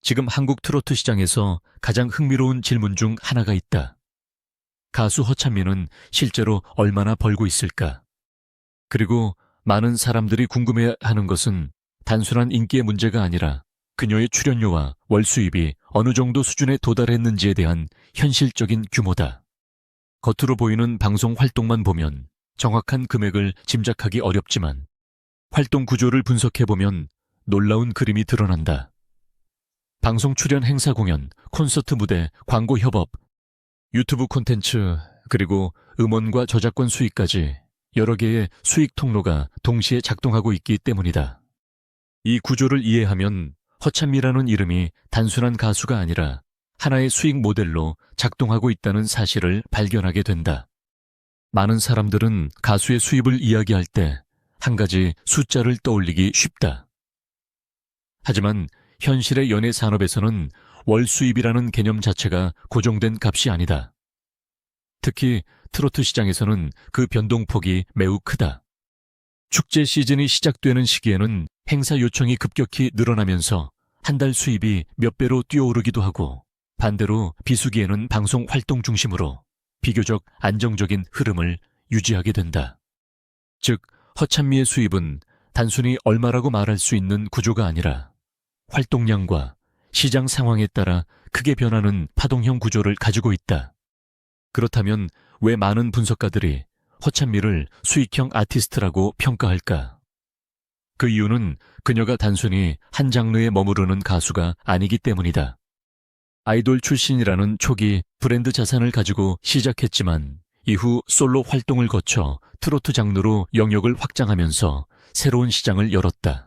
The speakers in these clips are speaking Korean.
지금 한국 트로트 시장에서 가장 흥미로운 질문 중 하나가 있다. 가수 허찬미는 실제로 얼마나 벌고 있을까? 그리고 많은 사람들이 궁금해하는 것은 단순한 인기의 문제가 아니라 그녀의 출연료와 월 수입이 어느 정도 수준에 도달했는지에 대한 현실적인 규모다. 겉으로 보이는 방송 활동만 보면 정확한 금액을 짐작하기 어렵지만 활동 구조를 분석해보면 놀라운 그림이 드러난다. 방송 출연 행사 공연, 콘서트 무대, 광고 협업, 유튜브 콘텐츠, 그리고 음원과 저작권 수익까지 여러 개의 수익 통로가 동시에 작동하고 있기 때문이다. 이 구조를 이해하면 허찬미라는 이름이 단순한 가수가 아니라 하나의 수익 모델로 작동하고 있다는 사실을 발견하게 된다. 많은 사람들은 가수의 수입을 이야기할 때 한 가지 숫자를 떠올리기 쉽다. 하지만 현실의 연예 산업에서는 월 수입이라는 개념 자체가 고정된 값이 아니다. 특히 트로트 시장에서는 그 변동폭이 매우 크다. 축제 시즌이 시작되는 시기에는 행사 요청이 급격히 늘어나면서 한 달 수입이 몇 배로 뛰어오르기도 하고, 반대로 비수기에는 방송 활동 중심으로 비교적 안정적인 흐름을 유지하게 된다. 즉, 허찬미의 수입은 단순히 얼마라고 말할 수 있는 구조가 아니라 활동량과 시장 상황에 따라 크게 변하는 파동형 구조를 가지고 있다. 그렇다면 왜 많은 분석가들이 허찬미를 수익형 아티스트라고 평가할까? 그 이유는 그녀가 단순히 한 장르에 머무르는 가수가 아니기 때문이다. 아이돌 출신이라는 초기 브랜드 자산을 가지고 시작했지만 이후 솔로 활동을 거쳐 트로트 장르로 영역을 확장하면서 새로운 시장을 열었다.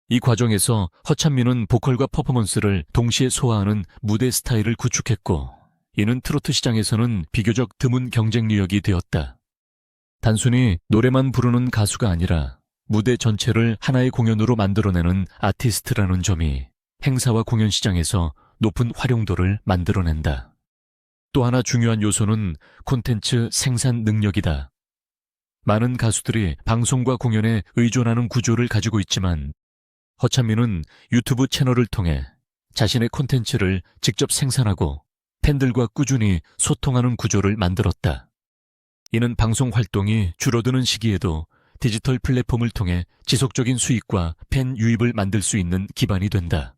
이 과정에서 허찬미는 보컬과 퍼포먼스를 동시에 소화하는 무대 스타일을 구축했고, 이는 트로트 시장에서는 비교적 드문 경쟁력이 되었다. 단순히 노래만 부르는 가수가 아니라 무대 전체를 하나의 공연으로 만들어내는 아티스트라는 점이 행사와 공연 시장에서 높은 활용도를 만들어낸다. 또 하나 중요한 요소는 콘텐츠 생산 능력이다. 많은 가수들이 방송과 공연에 의존하는 구조를 가지고 있지만 허찬미는 유튜브 채널을 통해 자신의 콘텐츠를 직접 생산하고 팬들과 꾸준히 소통하는 구조를 만들었다. 이는 방송 활동이 줄어드는 시기에도 디지털 플랫폼을 통해 지속적인 수익과 팬 유입을 만들 수 있는 기반이 된다.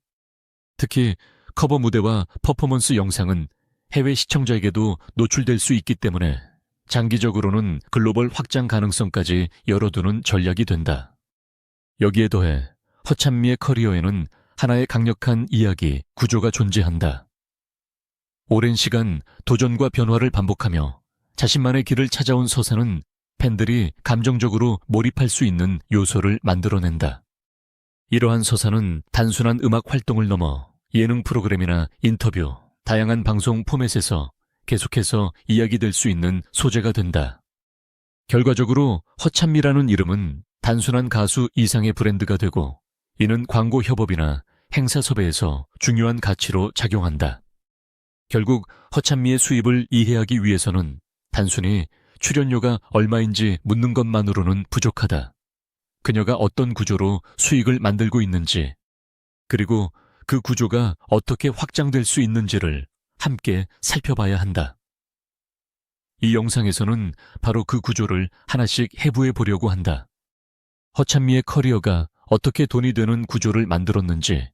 특히 커버 무대와 퍼포먼스 영상은 해외 시청자에게도 노출될 수 있기 때문에 장기적으로는 글로벌 확장 가능성까지 열어두는 전략이 된다. 여기에 더해 허찬미의 커리어에는 하나의 강력한 이야기, 구조가 존재한다. 오랜 시간 도전과 변화를 반복하며 자신만의 길을 찾아온 서사는 팬들이 감정적으로 몰입할 수 있는 요소를 만들어낸다. 이러한 서사는 단순한 음악 활동을 넘어 예능 프로그램이나 인터뷰, 다양한 방송 포맷에서 계속해서 이야기될 수 있는 소재가 된다. 결과적으로 허찬미라는 이름은 단순한 가수 이상의 브랜드가 되고, 이는 광고 협업이나 행사 섭외에서 중요한 가치로 작용한다. 결국 허찬미의 수입을 이해하기 위해서는 단순히 출연료가 얼마인지 묻는 것만으로는 부족하다. 그녀가 어떤 구조로 수익을 만들고 있는지, 그리고 그 구조가 어떻게 확장될 수 있는지를 함께 살펴봐야 한다. 이 영상에서는 바로 그 구조를 하나씩 해부해 보려고 한다. 허찬미의 커리어가 어떻게 돈이 되는 구조를 만들었는지,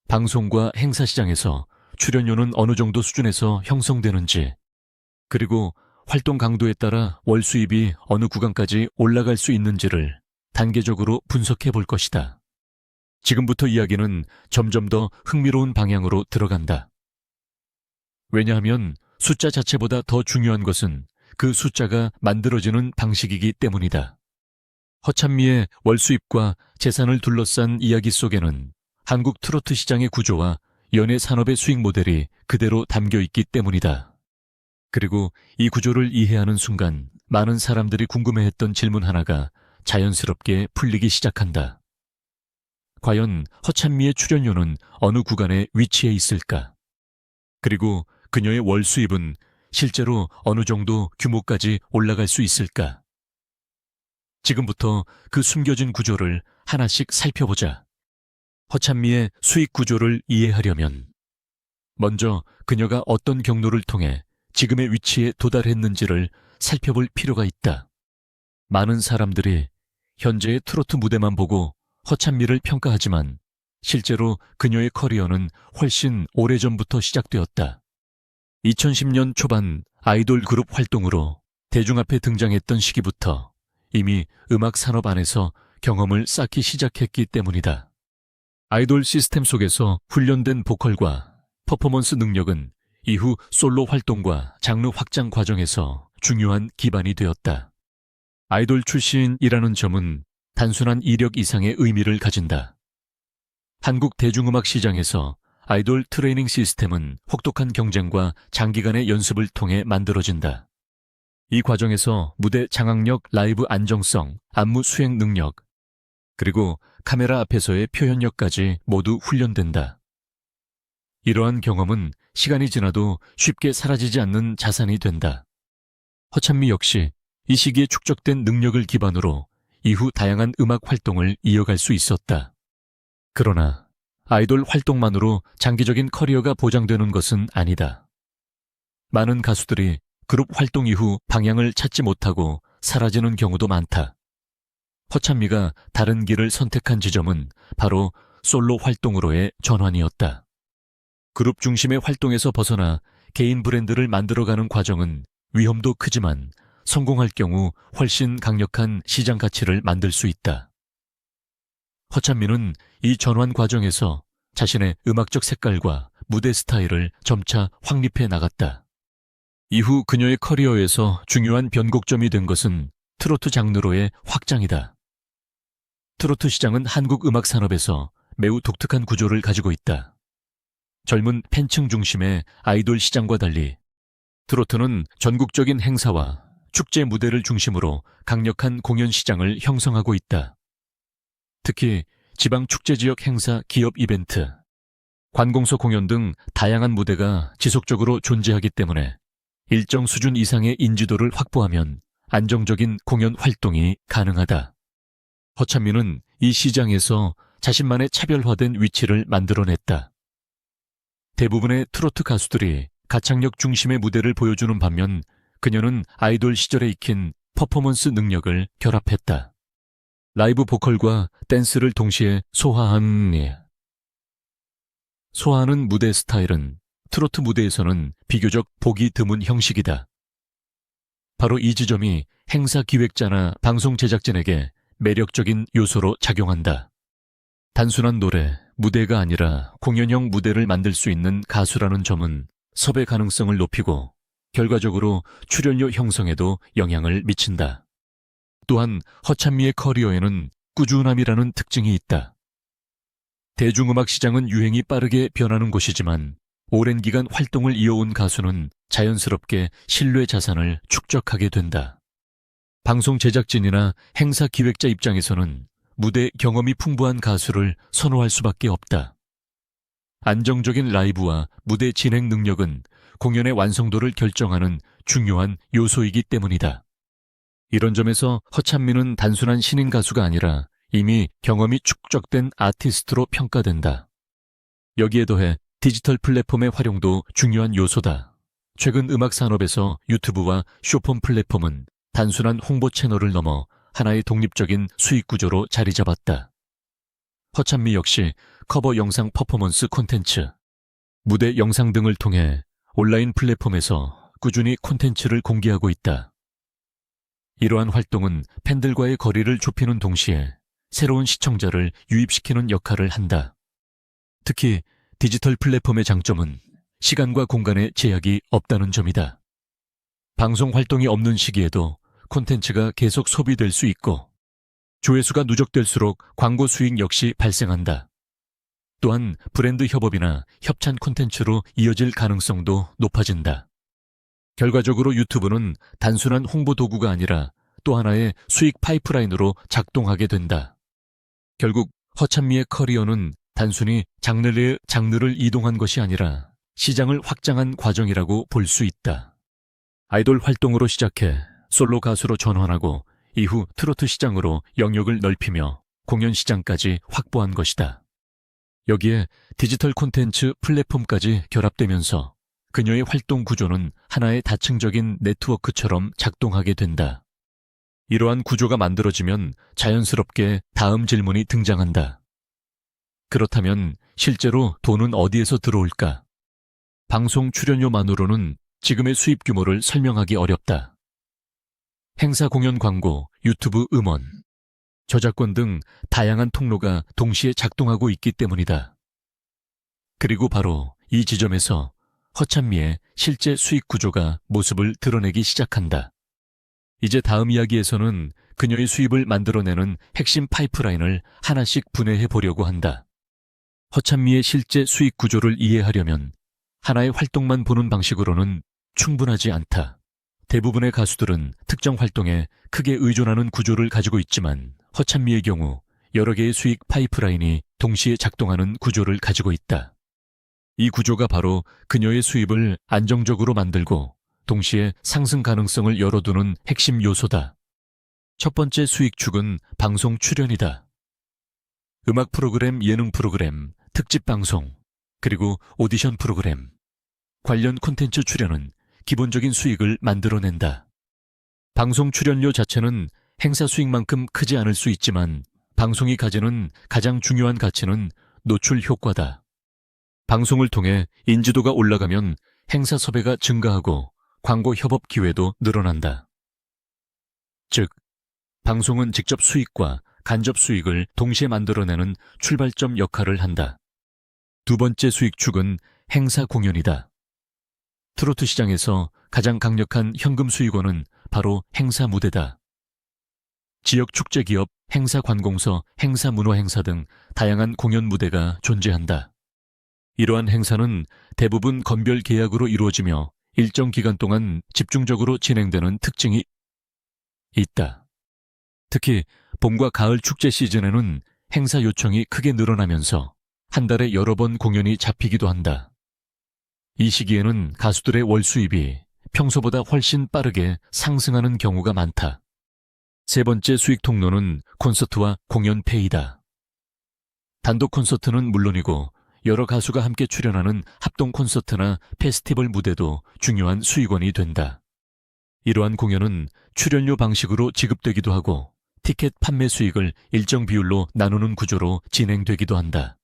방송과 행사 시장에서 출연료는 어느 정도 수준에서 형성되는지, 그리고 활동 강도에 따라 월 수입이 어느 구간까지 올라갈 수 있는지를 단계적으로 분석해 볼 것이다. 지금부터 이야기는 점점 더 흥미로운 방향으로 들어간다. 왜냐하면 숫자 자체보다 더 중요한 것은 그 숫자가 만들어지는 방식이기 때문이다. 허찬미의 월 수입과 재산을 둘러싼 이야기 속에는 한국 트로트 시장의 구조와 연예 산업의 수익 모델이 그대로 담겨 있기 때문이다. 그리고 이 구조를 이해하는 순간 많은 사람들이 궁금해했던 질문 하나가 자연스럽게 풀리기 시작한다. 과연 허찬미의 출연료는 어느 구간에 위치해 있을까? 그리고 그녀의 월 수입은 실제로 어느 정도 규모까지 올라갈 수 있을까? 지금부터 그 숨겨진 구조를 하나씩 살펴보자. 허찬미의 수익 구조를 이해하려면 먼저 그녀가 어떤 경로를 통해 지금의 위치에 도달했는지를 살펴볼 필요가 있다. 많은 사람들이 현재의 트로트 무대만 보고 허찬미를 평가하지만 실제로 그녀의 커리어는 훨씬 오래전부터 시작되었다. 2010년 초반 아이돌 그룹 활동으로 대중 앞에 등장했던 시기부터 이미 음악 산업 안에서 경험을 쌓기 시작했기 때문이다. 아이돌 시스템 속에서 훈련된 보컬과 퍼포먼스 능력은 이후 솔로 활동과 장르 확장 과정에서 중요한 기반이 되었다. 아이돌 출신이라는 점은 단순한 이력 이상의 의미를 가진다. 한국 대중음악 시장에서 아이돌 트레이닝 시스템은 혹독한 경쟁과 장기간의 연습을 통해 만들어진다. 이 과정에서 무대 장악력, 라이브 안정성, 안무 수행 능력, 그리고 카메라 앞에서의 표현력까지 모두 훈련된다. 이러한 경험은 시간이 지나도 쉽게 사라지지 않는 자산이 된다. 허찬미 역시 이 시기에 축적된 능력을 기반으로 이후 다양한 음악 활동을 이어갈 수 있었다. 그러나 아이돌 활동만으로 장기적인 커리어가 보장되는 것은 아니다. 많은 가수들이 그룹 활동 이후 방향을 찾지 못하고 사라지는 경우도 많다. 허찬미가 다른 길을 선택한 지점은 바로 솔로 활동으로의 전환이었다. 그룹 중심의 활동에서 벗어나 개인 브랜드를 만들어가는 과정은 위험도 크지만 성공할 경우 훨씬 강력한 시장 가치를 만들 수 있다. 허찬미는 이 전환 과정에서 자신의 음악적 색깔과 무대 스타일을 점차 확립해 나갔다. 이후 그녀의 커리어에서 중요한 변곡점이 된 것은 트로트 장르로의 확장이다. 트로트 시장은 한국 음악 산업에서 매우 독특한 구조를 가지고 있다. 젊은 팬층 중심의 아이돌 시장과 달리 트로트는 전국적인 행사와 축제 무대를 중심으로 강력한 공연 시장을 형성하고 있다. 특히 지방 축제 지역 행사, 기업 이벤트, 관공서 공연 등 다양한 무대가 지속적으로 존재하기 때문에 일정 수준 이상의 인지도를 확보하면 안정적인 공연 활동이 가능하다. 허찬미는 이 시장에서 자신만의 차별화된 위치를 만들어냈다. 대부분의 트로트 가수들이 가창력 중심의 무대를 보여주는 반면 그녀는 아이돌 시절에 익힌 퍼포먼스 능력을 결합했다. 라이브 보컬과 댄스를 동시에 소화하는 무대 스타일은 트로트 무대에서는 비교적 보기 드문 형식이다. 바로 이 지점이 행사 기획자나 방송 제작진에게 매력적인 요소로 작용한다. 단순한 노래, 무대가 아니라 공연형 무대를 만들 수 있는 가수라는 점은 섭외 가능성을 높이고 결과적으로 출연료 형성에도 영향을 미친다. 또한 허찬미의 커리어에는 꾸준함이라는 특징이 있다. 대중음악 시장은 유행이 빠르게 변하는 곳이지만 오랜 기간 활동을 이어온 가수는 자연스럽게 신뢰 자산을 축적하게 된다. 방송 제작진이나 행사 기획자 입장에서는 무대 경험이 풍부한 가수를 선호할 수밖에 없다. 안정적인 라이브와 무대 진행 능력은 공연의 완성도를 결정하는 중요한 요소이기 때문이다. 이런 점에서 허찬미는 단순한 신인 가수가 아니라 이미 경험이 축적된 아티스트로 평가된다. 여기에 더해 디지털 플랫폼의 활용도 중요한 요소다. 최근 음악 산업에서 유튜브와 쇼폼 플랫폼은 단순한 홍보 채널을 넘어 하나의 독립적인 수익 구조로 자리 잡았다. 허찬미 역시 커버 영상 퍼포먼스 콘텐츠, 무대 영상 등을 통해 온라인 플랫폼에서 꾸준히 콘텐츠를 공개하고 있다. 이러한 활동은 팬들과의 거리를 좁히는 동시에 새로운 시청자를 유입시키는 역할을 한다. 특히 디지털 플랫폼의 장점은 시간과 공간의 제약이 없다는 점이다. 방송 활동이 없는 시기에도 콘텐츠가 계속 소비될 수 있고 조회수가 누적될수록 광고 수익 역시 발생한다. 또한 브랜드 협업이나 협찬 콘텐츠로 이어질 가능성도 높아진다. 결과적으로 유튜브는 단순한 홍보 도구가 아니라 또 하나의 수익 파이프라인으로 작동하게 된다. 결국 허찬미의 커리어는 단순히 장르를 이동한 것이 아니라 시장을 확장한 과정이라고 볼 수 있다. 아이돌 활동으로 시작해 솔로 가수로 전환하고 이후 트로트 시장으로 영역을 넓히며 공연 시장까지 확보한 것이다. 여기에 디지털 콘텐츠 플랫폼까지 결합되면서 그녀의 활동 구조는 하나의 다층적인 네트워크처럼 작동하게 된다. 이러한 구조가 만들어지면 자연스럽게 다음 질문이 등장한다. 그렇다면 실제로 돈은 어디에서 들어올까? 방송 출연료만으로는 지금의 수입 규모를 설명하기 어렵다. 행사 공연 광고, 유튜브 음원, 저작권 등 다양한 통로가 동시에 작동하고 있기 때문이다. 그리고 바로 이 지점에서 허찬미의 실제 수익 구조가 모습을 드러내기 시작한다. 이제 다음 이야기에서는 그녀의 수입을 만들어내는 핵심 파이프라인을 하나씩 분해해 보려고 한다. 허찬미의 실제 수익 구조를 이해하려면 하나의 활동만 보는 방식으로는 충분하지 않다. 대부분의 가수들은 특정 활동에 크게 의존하는 구조를 가지고 있지만 허찬미의 경우 여러 개의 수익 파이프라인이 동시에 작동하는 구조를 가지고 있다. 이 구조가 바로 그녀의 수입을 안정적으로 만들고 동시에 상승 가능성을 열어두는 핵심 요소다. 첫 번째 수익축은 방송 출연이다. 음악 프로그램, 예능 프로그램, 특집 방송, 그리고 오디션 프로그램, 관련 콘텐츠 출연은 기본적인 수익을 만들어낸다. 방송 출연료 자체는 행사 수익만큼 크지 않을 수 있지만 방송이 가지는 가장 중요한 가치는 노출 효과다. 방송을 통해 인지도가 올라가면 행사 섭외가 증가하고 광고 협업 기회도 늘어난다. 즉, 방송은 직접 수익과 간접 수익을 동시에 만들어내는 출발점 역할을 한다. 두 번째 수익축은 행사 공연이다. 트로트 시장에서 가장 강력한 현금 수익원은 바로 행사 무대다. 지역 축제기업, 행사관공서, 행사문화행사 등 다양한 공연 무대가 존재한다. 이러한 행사는 대부분 건별 계약으로 이루어지며 일정 기간 동안 집중적으로 진행되는 특징이 있다. 특히 봄과 가을 축제 시즌에는 행사 요청이 크게 늘어나면서 한 달에 여러 번 공연이 잡히기도 한다. 이 시기에는 가수들의 월 수입이 평소보다 훨씬 빠르게 상승하는 경우가 많다. 세 번째 수익 통로는 콘서트와 공연 페이다. 단독 콘서트는 물론이고 여러 가수가 함께 출연하는 합동 콘서트나 페스티벌 무대도 중요한 수익원이 된다. 이러한 공연은 출연료 방식으로 지급되기도 하고 티켓 판매 수익을 일정 비율로 나누는 구조로 진행되기도 한다.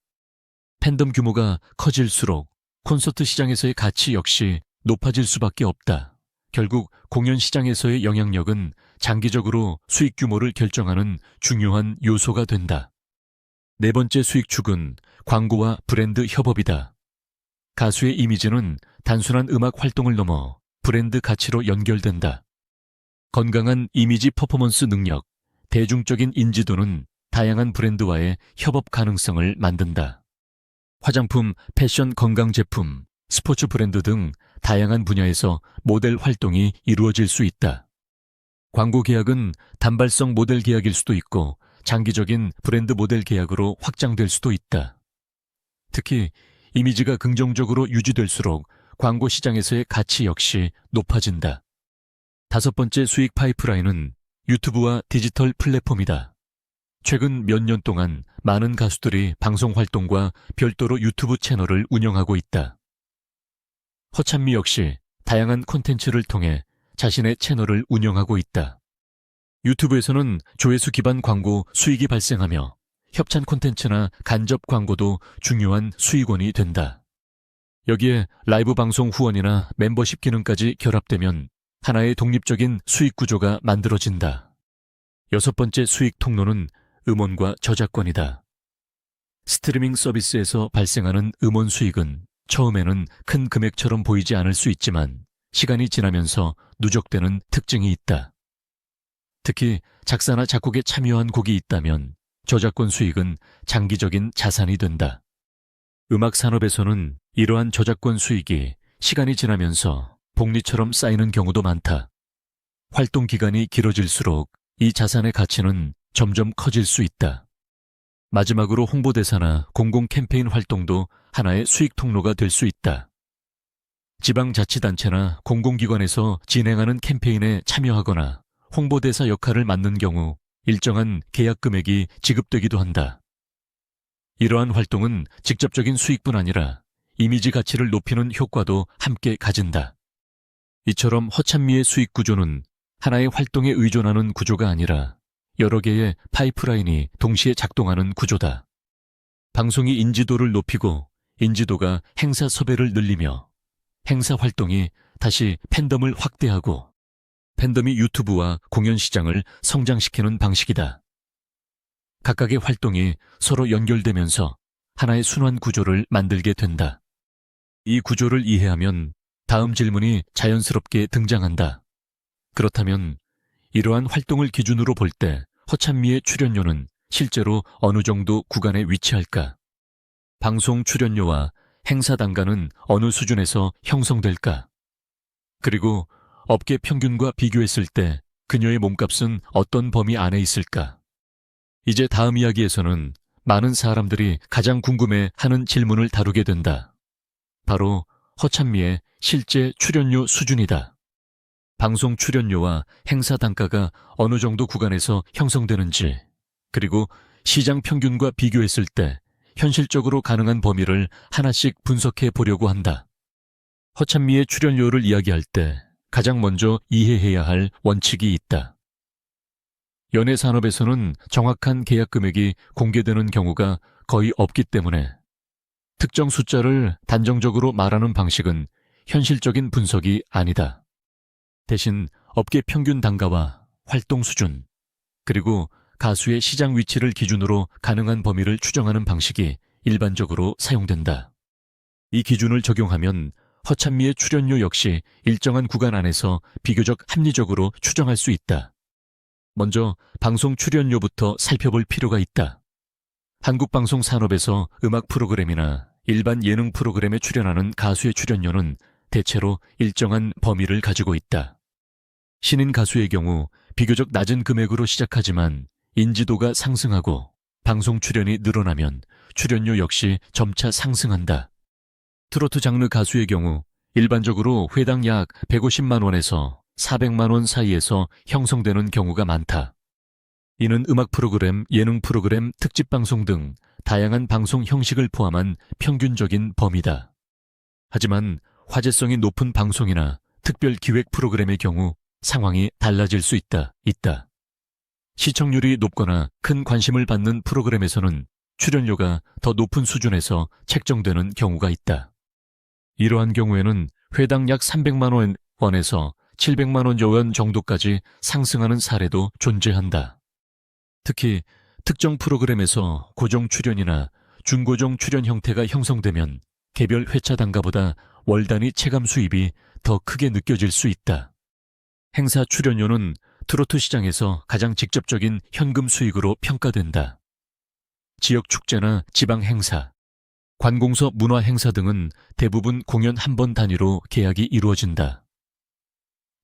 팬덤 규모가 커질수록 콘서트 시장에서의 가치 역시 높아질 수밖에 없다. 결국 공연 시장에서의 영향력은 장기적으로 수익 규모를 결정하는 중요한 요소가 된다. 네 번째 수익축은 광고와 브랜드 협업이다. 가수의 이미지는 단순한 음악 활동을 넘어 브랜드 가치로 연결된다. 건강한 이미지 퍼포먼스 능력, 대중적인 인지도는 다양한 브랜드와의 협업 가능성을 만든다. 화장품, 패션, 건강 제품, 스포츠 브랜드 등 다양한 분야에서 모델 활동이 이루어질 수 있다. 광고 계약은 단발성 모델 계약일 수도 있고 장기적인 브랜드 모델 계약으로 확장될 수도 있다. 특히 이미지가 긍정적으로 유지될수록 광고 시장에서의 가치 역시 높아진다. 다섯 번째 수익 파이프라인은 유튜브와 디지털 플랫폼이다. 최근 몇 년 동안 많은 가수들이 방송 활동과 별도로 유튜브 채널을 운영하고 있다. 허찬미 역시 다양한 콘텐츠를 통해 자신의 채널을 운영하고 있다. 유튜브에서는 조회수 기반 광고 수익이 발생하며 협찬 콘텐츠나 간접 광고도 중요한 수익원이 된다. 여기에 라이브 방송 후원이나 멤버십 기능까지 결합되면 하나의 독립적인 수익 구조가 만들어진다. 여섯 번째 수익 통로는 음원과 저작권이다. 스트리밍 서비스에서 발생하는 음원 수익은 처음에는 큰 금액처럼 보이지 않을 수 있지만 시간이 지나면서 누적되는 특징이 있다. 특히 작사나 작곡에 참여한 곡이 있다면 저작권 수익은 장기적인 자산이 된다. 음악 산업에서는 이러한 저작권 수익이 시간이 지나면서 복리처럼 쌓이는 경우도 많다. 활동 기간이 길어질수록 이 자산의 가치는 점점 커질 수 있다. 마지막으로 홍보대사나 공공 캠페인 활동도 하나의 수익 통로가 될 수 있다. 지방자치단체나 공공기관에서 진행하는 캠페인에 참여하거나 홍보대사 역할을 맡는 경우 일정한 계약 금액이 지급되기도 한다. 이러한 활동은 직접적인 수익뿐 아니라 이미지 가치를 높이는 효과도 함께 가진다. 이처럼 허찬미의 수익 구조는 하나의 활동에 의존하는 구조가 아니라 여러 개의 파이프라인이 동시에 작동하는 구조다. 방송이 인지도를 높이고 인지도가 행사 섭외를 늘리며 행사 활동이 다시 팬덤을 확대하고 팬덤이 유튜브와 공연 시장을 성장시키는 방식이다. 각각의 활동이 서로 연결되면서 하나의 순환 구조를 만들게 된다. 이 구조를 이해하면 다음 질문이 자연스럽게 등장한다. 그렇다면 이러한 활동을 기준으로 볼 때 허찬미의 출연료는 실제로 어느 정도 구간에 위치할까? 방송 출연료와 행사 단가는 어느 수준에서 형성될까? 그리고 업계 평균과 비교했을 때 그녀의 몸값은 어떤 범위 안에 있을까? 이제 다음 이야기에서는 많은 사람들이 가장 궁금해하는 질문을 다루게 된다. 바로 허찬미의 실제 출연료 수준이다. 방송 출연료와 행사 단가가 어느 정도 구간에서 형성되는지, 그리고 시장 평균과 비교했을 때 현실적으로 가능한 범위를 하나씩 분석해 보려고 한다. 허찬미의 출연료를 이야기할 때 가장 먼저 이해해야 할 원칙이 있다. 연예 산업에서는 정확한 계약 금액이 공개되는 경우가 거의 없기 때문에 특정 숫자를 단정적으로 말하는 방식은 현실적인 분석이 아니다. 대신 업계 평균 단가와 활동 수준, 그리고 가수의 시장 위치를 기준으로 가능한 범위를 추정하는 방식이 일반적으로 사용된다. 이 기준을 적용하면 허찬미의 출연료 역시 일정한 구간 안에서 비교적 합리적으로 추정할 수 있다. 먼저 방송 출연료부터 살펴볼 필요가 있다. 한국 방송 산업에서 음악 프로그램이나 일반 예능 프로그램에 출연하는 가수의 출연료는 대체로 일정한 범위를 가지고 있다. 신인 가수의 경우 비교적 낮은 금액으로 시작하지만 인지도가 상승하고 방송 출연이 늘어나면 출연료 역시 점차 상승한다. 트로트 장르 가수의 경우 일반적으로 회당 약 150만 원에서 400만 원 사이에서 형성되는 경우가 많다. 이는 음악 프로그램, 예능 프로그램, 특집 방송 등 다양한 방송 형식을 포함한 평균적인 범위다. 하지만 화제성이 높은 방송이나 특별 기획 프로그램의 경우 상황이 달라질 수 있다. 시청률이 높거나 큰 관심을 받는 프로그램에서는 출연료가 더 높은 수준에서 책정되는 경우가 있다. 이러한 경우에는 회당 약 300만 원에서 700만 원 정도까지 상승하는 사례도 존재한다. 특히 특정 프로그램에서 고정 출연이나 중고정 출연 형태가 형성되면 개별 회차 단가보다 월 단위 체감 수입이 더 크게 느껴질 수 있다. 행사 출연료는 트로트 시장에서 가장 직접적인 현금 수익으로 평가된다. 지역 축제나 지방 행사, 관공서 문화 행사 등은 대부분 공연 한 번 단위로 계약이 이루어진다.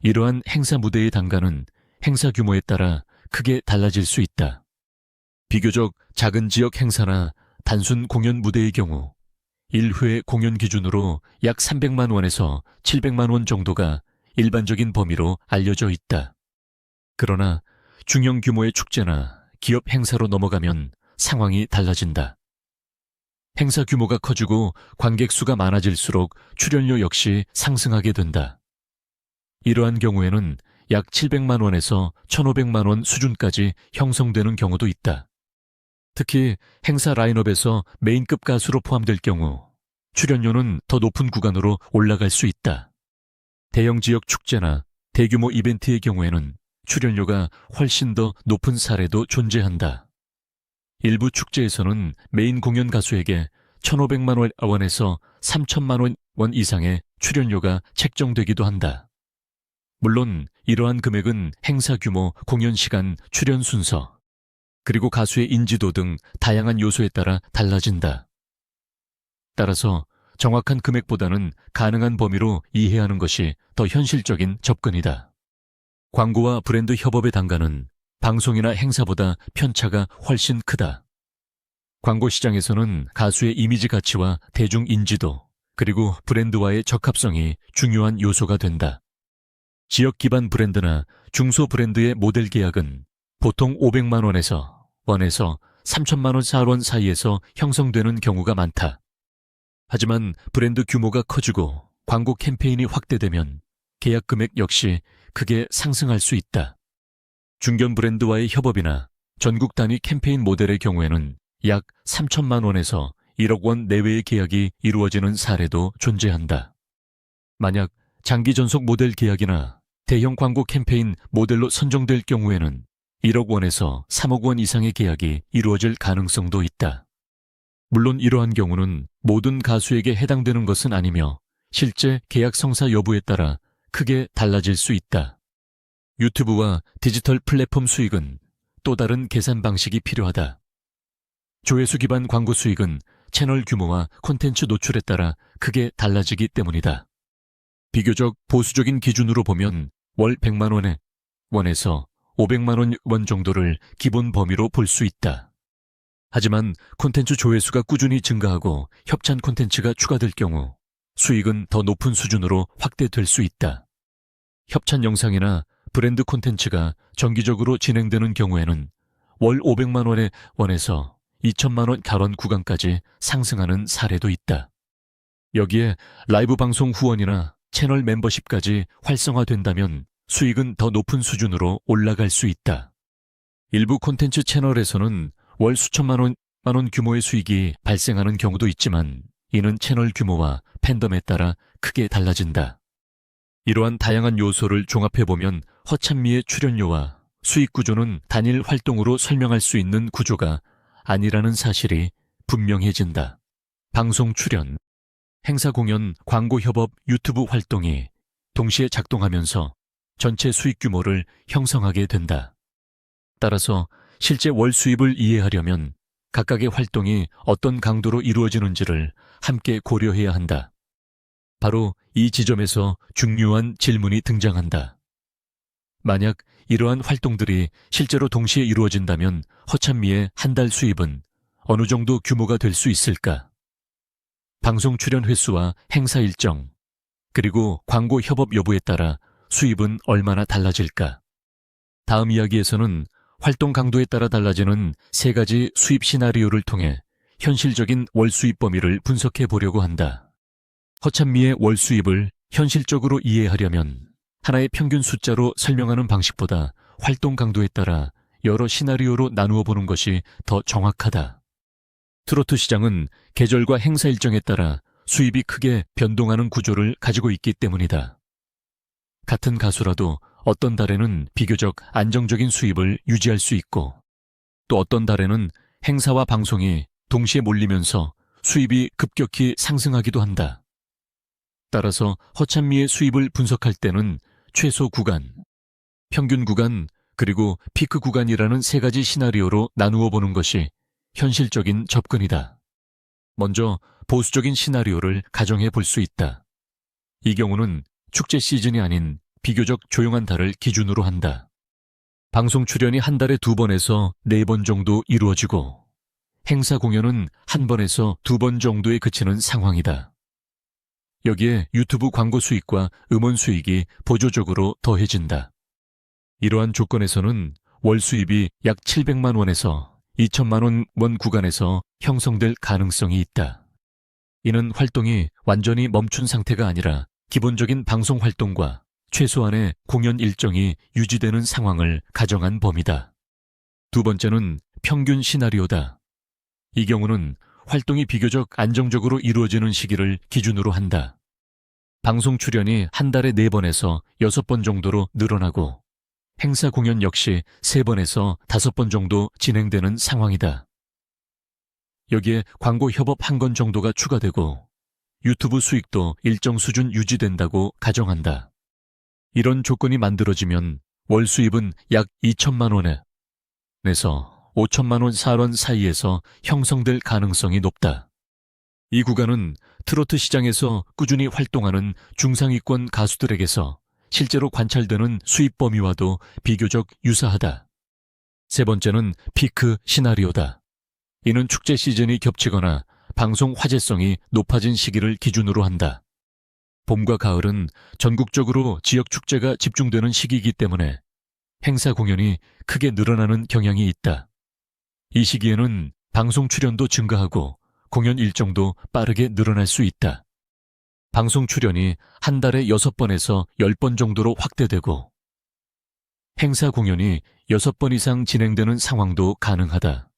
이러한 행사 무대의 단가는 행사 규모에 따라 크게 달라질 수 있다. 비교적 작은 지역 행사나 단순 공연 무대의 경우 1회 공연 기준으로 약 300만 원에서 700만 원 정도가 일반적인 범위로 알려져 있다. 그러나 중형 규모의 축제나 기업 행사로 넘어가면 상황이 달라진다. 행사 규모가 커지고 관객 수가 많아질수록 출연료 역시 상승하게 된다. 이러한 경우에는 약 700만 원에서 1,500만 원 수준까지 형성되는 경우도 있다. 특히 행사 라인업에서 메인급 가수로 포함될 경우 출연료는 더 높은 구간으로 올라갈 수 있다. 대형 지역 축제나 대규모 이벤트의 경우에는 출연료가 훨씬 더 높은 사례도 존재한다. 일부 축제에서는 메인 공연 가수에게 1,500만 원에서 3,000만 원 이상의 출연료가 책정되기도 한다. 물론 이러한 금액은 행사 규모, 공연 시간, 출연 순서, 그리고 가수의 인지도 등 다양한 요소에 따라 달라진다. 따라서 정확한 금액보다는 가능한 범위로 이해하는 것이 더 현실적인 접근이다. 광고와 브랜드 협업의 단가는 방송이나 행사보다 편차가 훨씬 크다. 광고 시장에서는 가수의 이미지 가치와 대중 인지도, 그리고 브랜드와의 적합성이 중요한 요소가 된다. 지역 기반 브랜드나 중소 브랜드의 모델 계약은 보통 500만 원에서 3천만 원, 4원 사이에서 형성되는 경우가 많다. 하지만 브랜드 규모가 커지고 광고 캠페인이 확대되면 계약 금액 역시 크게 상승할 수 있다. 중견 브랜드와의 협업이나 전국 단위 캠페인 모델의 경우에는 약 3천만 원에서 1억 원 내외의 계약이 이루어지는 사례도 존재한다. 만약 장기 전속 모델 계약이나 대형 광고 캠페인 모델로 선정될 경우에는 1억 원에서 3억 원 이상의 계약이 이루어질 가능성도 있다. 물론 이러한 경우는 모든 가수에게 해당되는 것은 아니며 실제 계약 성사 여부에 따라 크게 달라질 수 있다. 유튜브와 디지털 플랫폼 수익은 또 다른 계산 방식이 필요하다. 조회수 기반 광고 수익은 채널 규모와 콘텐츠 노출에 따라 크게 달라지기 때문이다. 비교적 보수적인 기준으로 보면 월 100만 원에서 500만 원 정도를 기본 범위로 볼 수 있다. 하지만 콘텐츠 조회수가 꾸준히 증가하고 협찬 콘텐츠가 추가될 경우 수익은 더 높은 수준으로 확대될 수 있다. 협찬 영상이나 브랜드 콘텐츠가 정기적으로 진행되는 경우에는 월 500만 원에서 2천만 원 가론 구간까지 상승하는 사례도 있다. 여기에 라이브 방송 후원이나 채널 멤버십까지 활성화된다면 수익은 더 높은 수준으로 올라갈 수 있다. 일부 콘텐츠 채널에서는 월 수천만 원 규모의 수익이 발생하는 경우도 있지만 이는 채널 규모와 팬덤에 따라 크게 달라진다. 이러한 다양한 요소를 종합해보면 허찬미의 출연료와 수익 구조는 단일 활동으로 설명할 수 있는 구조가 아니라는 사실이 분명해진다. 방송 출연, 행사 공연, 광고 협업, 유튜브 활동이 동시에 작동하면서 전체 수익 규모를 형성하게 된다. 따라서 실제 월 수입을 이해하려면 각각의 활동이 어떤 강도로 이루어지는지를 함께 고려해야 한다. 바로 이 지점에서 중요한 질문이 등장한다. 만약 이러한 활동들이 실제로 동시에 이루어진다면 허찬미의 한 달 수입은 어느 정도 규모가 될 수 있을까? 방송 출연 횟수와 행사 일정, 그리고 광고 협업 여부에 따라 수입은 얼마나 달라질까? 다음 이야기에서는 활동 강도에 따라 달라지는 세 가지 수입 시나리오를 통해 현실적인 월 수입 범위를 분석해 보려고 한다. 허찬미의 월 수입을 현실적으로 이해하려면 하나의 평균 숫자로 설명하는 방식보다 활동 강도에 따라 여러 시나리오로 나누어 보는 것이 더 정확하다. 트로트 시장은 계절과 행사 일정에 따라 수입이 크게 변동하는 구조를 가지고 있기 때문이다. 같은 가수라도 어떤 달에는 비교적 안정적인 수입을 유지할 수 있고 또 어떤 달에는 행사와 방송이 동시에 몰리면서 수입이 급격히 상승하기도 한다. 따라서 허찬미의 수입을 분석할 때는 최소 구간, 평균 구간, 그리고 피크 구간이라는 세 가지 시나리오로 나누어 보는 것이 현실적인 접근이다. 먼저 보수적인 시나리오를 가정해 볼 수 있다. 이 경우는 축제 시즌이 아닌 비교적 조용한 달을 기준으로 한다. 방송 출연이 한 달에 2번에서 4번 정도 이루어지고 행사 공연은 1번에서 2번 정도에 그치는 상황이다. 여기에 유튜브 광고 수익과 음원 수익이 보조적으로 더해진다. 이러한 조건에서는 월 수입이 약 700만 원에서 2천만 원 구간에서 형성될 가능성이 있다. 이는 활동이 완전히 멈춘 상태가 아니라 기본적인 방송 활동과 최소한의 공연 일정이 유지되는 상황을 가정한 범위다. 두 번째는 평균 시나리오다. 이 경우는 활동이 비교적 안정적으로 이루어지는 시기를 기준으로 한다. 방송 출연이 한 달에 4번에서 6번 정도로 늘어나고 행사 공연 역시 3번에서 5번 정도 진행되는 상황이다. 여기에 광고 협업 1건 정도가 추가되고 유튜브 수익도 일정 수준 유지된다고 가정한다. 이런 조건이 만들어지면 월 수입은 약 2천만 원에서 5천만 원 사원 사이에서 형성될 가능성이 높다. 이 구간은 트로트 시장에서 꾸준히 활동하는 중상위권 가수들에게서 실제로 관찰되는 수입 범위와도 비교적 유사하다. 세 번째는 피크 시나리오다. 이는 축제 시즌이 겹치거나 방송 화제성이 높아진 시기를 기준으로 한다. 봄과 가을은 전국적으로 지역 축제가 집중되는 시기이기 때문에 행사 공연이 크게 늘어나는 경향이 있다. 이 시기에는 방송 출연도 증가하고 공연 일정도 빠르게 늘어날 수 있다. 방송 출연이 한 달에 6번에서 10번 정도로 확대되고 행사 공연이 6번 이상 진행되는 상황도 가능하다.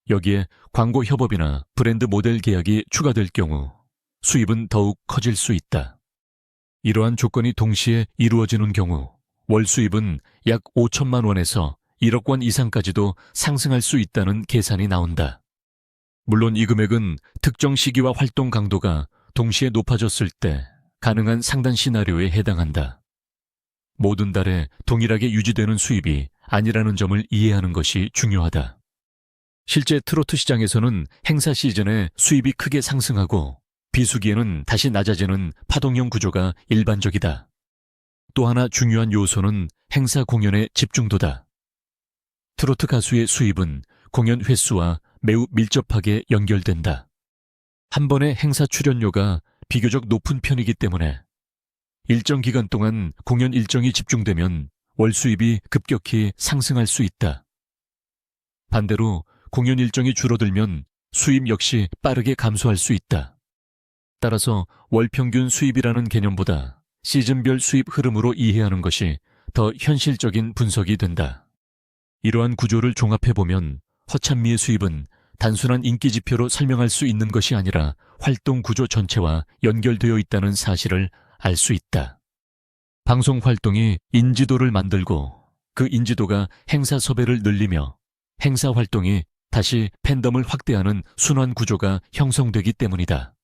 여기에 광고 협업이나 브랜드 모델 계약이 추가될 경우 수입은 더욱 커질 수 있다. 이러한 조건이 동시에 이루어지는 경우 월 수입은 약 5천만 원에서 1억 원 이상까지도 상승할 수 있다는 계산이 나온다. 물론 이 금액은 특정 시기와 활동 강도가 동시에 높아졌을 때 가능한 상단 시나리오에 해당한다. 모든 달에 동일하게 유지되는 수입이 아니라는 점을 이해하는 것이 중요하다. 실제 트로트 시장에서는 행사 시즌에 수입이 크게 상승하고 비수기에는 다시 낮아지는 파동형 구조가 일반적이다. 또 하나 중요한 요소는 행사 공연의 집중도다. 트로트 가수의 수입은 공연 횟수와 매우 밀접하게 연결된다. 한 번의 행사 출연료가 비교적 높은 편이기 때문에 일정 기간 동안 공연 일정이 집중되면 월 수입이 급격히 상승할 수 있다. 반대로 공연 일정이 줄어들면 수입 역시 빠르게 감소할 수 있다. 따라서 월 평균 수입이라는 개념보다 시즌별 수입 흐름으로 이해하는 것이 더 현실적인 분석이 된다. 이러한 구조를 종합해보면 허찬미의 수입은 단순한 인기 지표로 설명할 수 있는 것이 아니라 활동 구조 전체와 연결되어 있다는 사실을 알 수 있다. 방송 활동이 인지도를 만들고 그 인지도가 행사 섭외를 늘리며 행사 활동이 다시 팬덤을 확대하는 순환 구조가 형성되기 때문이다.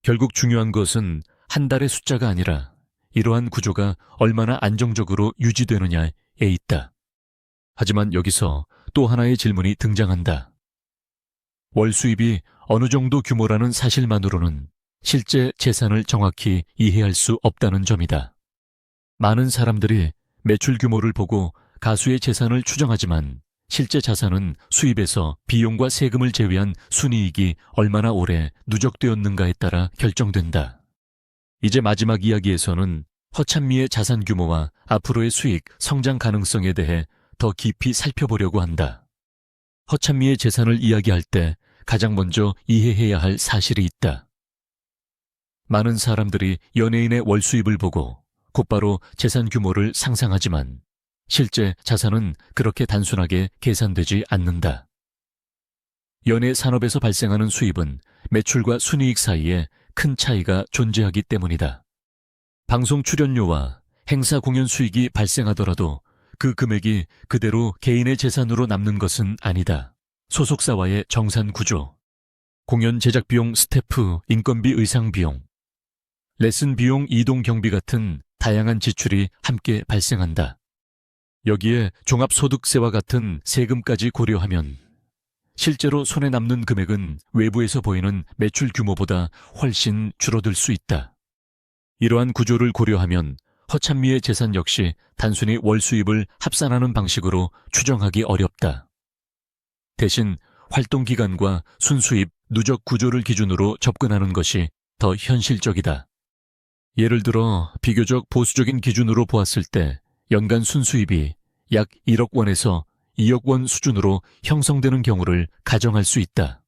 결국 중요한 것은 한 달의 숫자가 아니라 이러한 구조가 얼마나 안정적으로 유지되느냐에 있다. 하지만 여기서 또 하나의 질문이 등장한다. 월 수입이 어느 정도 규모라는 사실만으로는 실제 재산을 정확히 이해할 수 없다는 점이다. 많은 사람들이 매출 규모를 보고 가수의 재산을 추정하지만 실제 자산은 수입에서 비용과 세금을 제외한 순이익이 얼마나 오래 누적되었는가에 따라 결정된다. 이제 마지막 이야기에서는 허찬미의 자산 규모와 앞으로의 수익, 성장 가능성에 대해 더 깊이 살펴보려고 한다. 허찬미의 재산을 이야기할 때 가장 먼저 이해해야 할 사실이 있다. 많은 사람들이 연예인의 월 수입을 보고 곧바로 재산 규모를 상상하지만 실제 자산은 그렇게 단순하게 계산되지 않는다. 연예 산업에서 발생하는 수입은 매출과 순이익 사이에 큰 차이가 존재하기 때문이다. 방송 출연료와 행사 공연 수익이 발생하더라도 그 금액이 그대로 개인의 재산으로 남는 것은 아니다. 소속사와의 정산 구조, 공연 제작 비용, 스태프, 인건비, 의상 비용, 레슨 비용, 이동 경비 같은 다양한 지출이 함께 발생한다. 여기에 종합소득세와 같은 세금까지 고려하면 실제로 손에 남는 금액은 외부에서 보이는 매출 규모보다 훨씬 줄어들 수 있다. 이러한 구조를 고려하면 허찬미의 재산 역시 단순히 월 수입을 합산하는 방식으로 추정하기 어렵다. 대신 활동 기간과 순수입, 누적 구조를 기준으로 접근하는 것이 더 현실적이다. 예를 들어 비교적 보수적인 기준으로 보았을 때 연간 순수입이 약 1억 원에서 2억 원 수준으로 형성되는 경우를 가정할 수 있다.